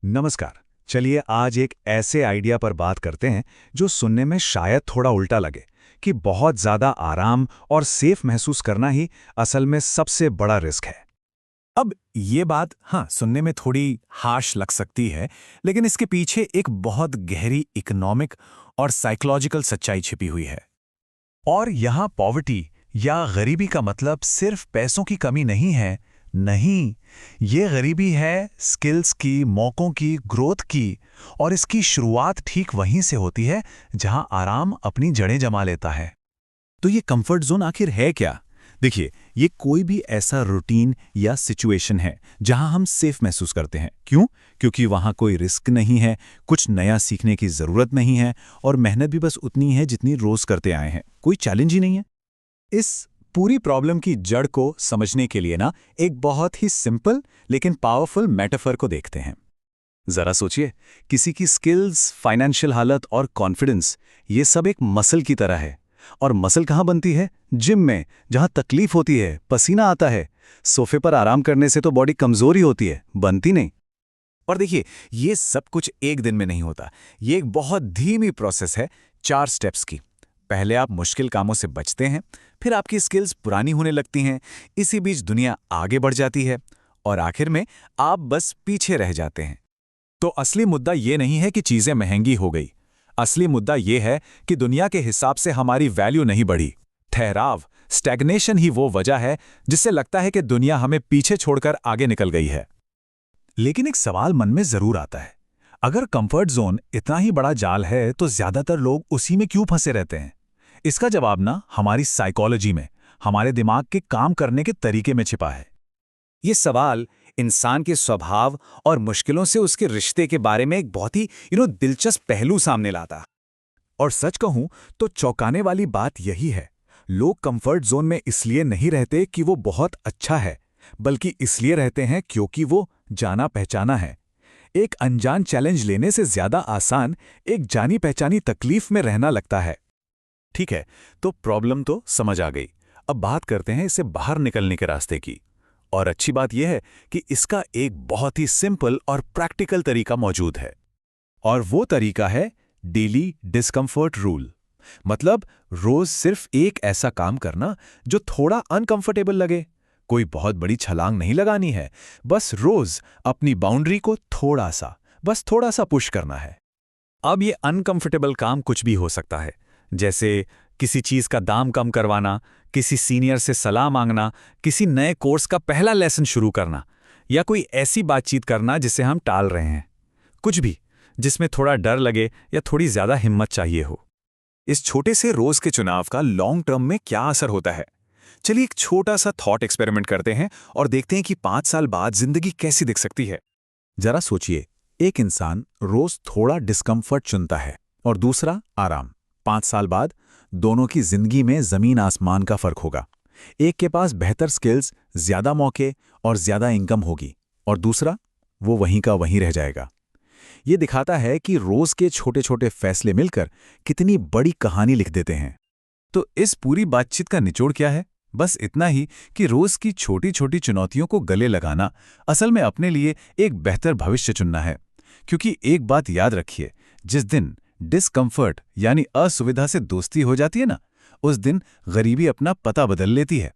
नमस्कार। चलिए आज एक ऐसे आइडिया पर बात करते हैं जो सुनने में शायद थोड़ा उल्टा लगे कि बहुत ज़्यादा आराम और सेफ महसूस करना ही असल में सबसे बड़ा रिस्क है। अब ये बात सुनने में थोड़ी हार्श लग सकती है, लेकिन इसके पीछे एक बहुत गहरी इकोनॉमिक और साइकोलॉजिकल सच्चाई छिपी हुई है। और यहाँ पॉवर्टी या गरीबी का मतलब सिर्फ पैसों की कमी नहीं है। नहीं, ये गरीबी है स्किल्स की, मौकों की, ग्रोथ की। और इसकी शुरुआत ठीक वहीं से होती है जहां आराम अपनी जड़ें जमा लेता है। तो ये कंफर्ट जोन आखिर है क्या? देखिए, ये कोई भी ऐसा रूटीन या सिचुएशन है जहां हम सेफ महसूस करते हैं। क्यों? क्योंकि वहां कोई रिस्क नहीं है, कुछ नया सीखने की जरूरत नहीं है और मेहनत भी बस उतनी है जितनी रोज करते आए हैं। कोई चैलेंज ही नहीं है। इस पूरी प्रॉब्लम की जड़ को समझने के लिए एक बहुत ही सिंपल लेकिन पावरफुल मेटाफर को देखते हैं। जरा सोचिए, किसी की स्किल्स, फाइनेंशियल हालत और कॉन्फिडेंस, ये सब एक मसल की तरह है। और मसल कहाँ बनती है? जिम में, जहाँ तकलीफ होती है, पसीना आता है। सोफे पर आराम करने से तो बॉडी कमजोर ही होती है, बनती नहीं। और देखिए, ये सब कुछ एक दिन में नहीं होता। ये एक बहुत धीमी प्रोसेस है, 4 स्टेप्स की। पहले आप मुश्किल कामों से बचते हैं, फिर आपकी स्किल्स पुरानी होने लगती हैं, इसी बीच दुनिया आगे बढ़ जाती है और आखिर में आप बस पीछे रह जाते हैं। तो असली मुद्दा ये नहीं है कि चीजें महंगी हो गई। असली मुद्दा ये है कि दुनिया के हिसाब से हमारी वैल्यू नहीं बढ़ी। ठहराव, स्टैग्नेशन ही वो वजह है जिससे लगता है कि दुनिया हमें पीछे छोड़कर आगे निकल गई है। लेकिन एक सवाल मन में जरूर आता है, अगर कंफर्ट जोन इतना ही बड़ा जाल है तो ज्यादातर लोग उसी में क्यों फंसे रहते हैं? इसका जवाब हमारी साइकोलॉजी में, हमारे दिमाग के काम करने के तरीके में छिपा है। ये सवाल इंसान के स्वभाव और मुश्किलों से उसके रिश्ते के बारे में एक बहुत ही दिलचस्प पहलू सामने लाता। और सच कहूं तो चौंकाने वाली बात यही है, लोग कंफर्ट जोन में इसलिए नहीं रहते कि वो बहुत अच्छा है, बल्कि इसलिए रहते हैं क्योंकि वो जाना पहचाना है। एक अनजान चैलेंज लेने से ज्यादा आसान एक जानी पहचानी तकलीफ में रहना लगता है। ठीक है, तो प्रॉब्लम तो समझ आ गई। अब बात करते हैं इससे बाहर निकलने के रास्ते की। और अच्छी बात यह है कि इसका एक बहुत ही सिंपल और प्रैक्टिकल तरीका मौजूद है। और वो तरीका है डेली डिस्कंफर्ट रूल। मतलब रोज सिर्फ एक ऐसा काम करना जो थोड़ा अनकंफर्टेबल लगे। कोई बहुत बड़ी छलांग नहीं लगानी है, बस रोज अपनी बाउंड्री को बस थोड़ा सा पुश करना है। अब ये अनकंफर्टेबल काम कुछ भी हो सकता है, जैसे किसी चीज का दाम कम करवाना, किसी सीनियर से सलाह मांगना, किसी नए कोर्स का पहला लेसन शुरू करना, या कोई ऐसी बातचीत करना जिसे हम टाल रहे हैं। कुछ भी जिसमें थोड़ा डर लगे या थोड़ी ज्यादा हिम्मत चाहिए हो। इस छोटे से रोज के चुनाव का लॉन्ग टर्म में क्या असर होता है? चलिए एक छोटा सा थॉट एक्सपेरिमेंट करते हैं और देखते हैं कि 5 साल बाद जिंदगी कैसी दिख सकती है। जरा सोचिए, एक इंसान रोज थोड़ा डिस्कंफर्ट चुनता है और दूसरा आराम। 5 साल बाद दोनों की जिंदगी में जमीन आसमान का फर्क होगा। एक के पास बेहतर स्किल्स, ज्यादा मौके और ज्यादा इनकम होगी, और दूसरा वो वहीं का वहीं रह जाएगा। ये दिखाता है कि रोज के छोटे छोटे फैसले मिलकर कितनी बड़ी कहानी लिख देते हैं। तो इस पूरी बातचीत का निचोड़ क्या है? बस इतना ही कि रोज की छोटी छोटी चुनौतियों को गले लगाना असल में अपने लिए एक बेहतर भविष्य चुनना है। क्योंकि एक बात याद रखिए, जिस दिन डिस्कंफर्ट यानी असुविधा से दोस्ती हो जाती है उस दिन गरीबी अपना पता बदल लेती है।